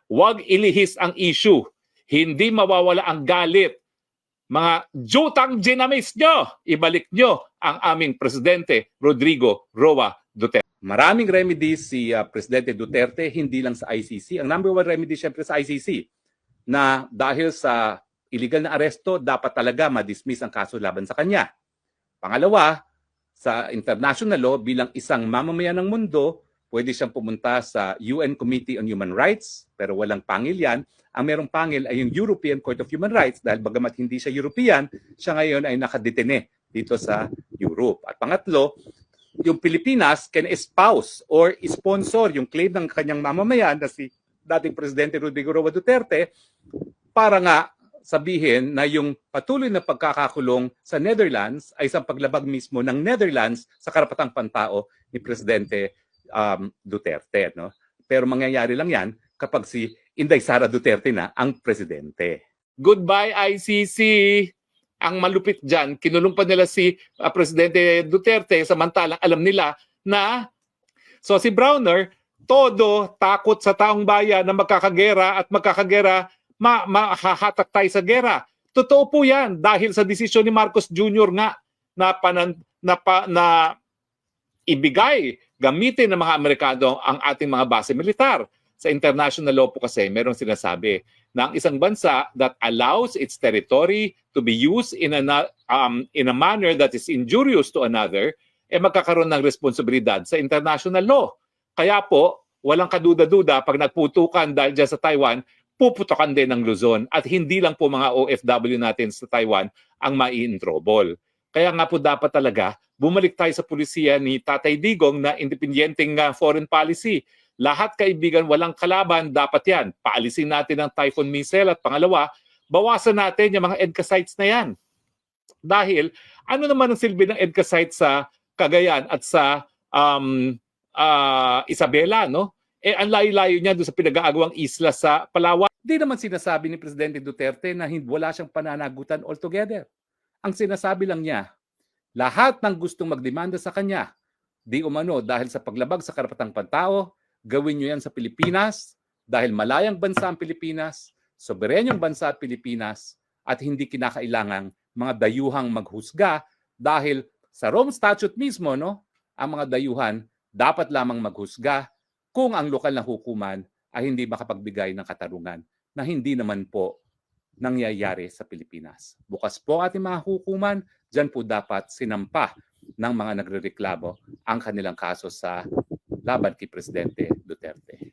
Huwag ilihis ang issue. Hindi mawawala ang galit. Mga jutang ginamis nyo, ibalik nyo ang aming Presidente Rodrigo Roa Duterte. Maraming remedies si Presidente Duterte, hindi lang sa ICC. Ang number one remedy syempre sa ICC, na dahil sa illegal na aresto, dapat talaga ma-dismiss ang kaso laban sa kanya. Pangalawa, sa international law, bilang isang mamamayan ng mundo, pwede siyang pumunta sa UN Committee on Human Rights, pero walang pangil yan. Ang merong pangil ay yung European Court of Human Rights dahil bagamat hindi siya European, siya ngayon ay nakadetene dito sa Europe. At pangatlo, yung Pilipinas can espouse or sponsor yung claim ng kanyang mamamayan na si dating Presidente Rodrigo Roa Duterte para nga sabihin na yung patuloy na pagkakakulong sa Netherlands ay isang paglabag mismo ng Netherlands sa karapatang pantao ni Presidente Duterte. No? Pero mangyayari lang yan kapag si Inday Sara Duterte na ang presidente. Goodbye ICC! Ang malupit dyan, kinulong pa nila si Presidente Duterte samantalang alam nila na si Browner, todo takot sa taong bayan na magkakagera at magkakagera, mahahatak tayo sa gera. Totoo po yan dahil sa desisyon ni Marcos Jr. nga na ibigay, gamitin ng mga Amerikano ang ating mga base militar. Sa international law po kasi merong sinasabi na ang isang bansa that allows its territory to be used in a manner that is injurious to another, magkakaroon ng responsibilidad sa international law. Kaya po, walang kaduda-duda pag nagputukan dahil dyan sa Taiwan, puputokan din ng Luzon at hindi lang po mga OFW natin sa Taiwan ang mai-introbol. Kaya nga po dapat talaga bumalik tayo sa pulisiya ni Tatay Digong na independenteng foreign policy. Lahat kaibigan, walang kalaban, dapat yan. Paalisin natin ang Typhoon missile at pangalawa, bawasan natin yung mga EDCA sites na yan. Dahil ano naman ang silbi ng EDCA sites sa Cagayan at sa Isabela, no? Ang layo-layo niya doon sa pinag-aagawang isla sa Palawan. Di naman sinasabi ni Presidente Duterte na wala siyang pananagutan altogether. Ang sinasabi lang niya, lahat ng gustong magdemanda sa kanya, di umano dahil sa paglabag sa karapatang pantao, gawin nyo yan sa Pilipinas dahil malayang bansa ang Pilipinas, soberenyong bansa at Pilipinas at hindi kinakailangang mga dayuhang maghusga dahil sa Rome Statute mismo, no, ang mga dayuhan dapat lamang maghusga kung ang lokal na hukuman ay hindi makapagbigay ng katarungan na hindi naman po nangyayari sa Pilipinas. Bukas po ating mga hukuman, dyan po dapat sinampa ng mga nagrereklamo ang kanilang kaso sa laban kay Presidente Duterte.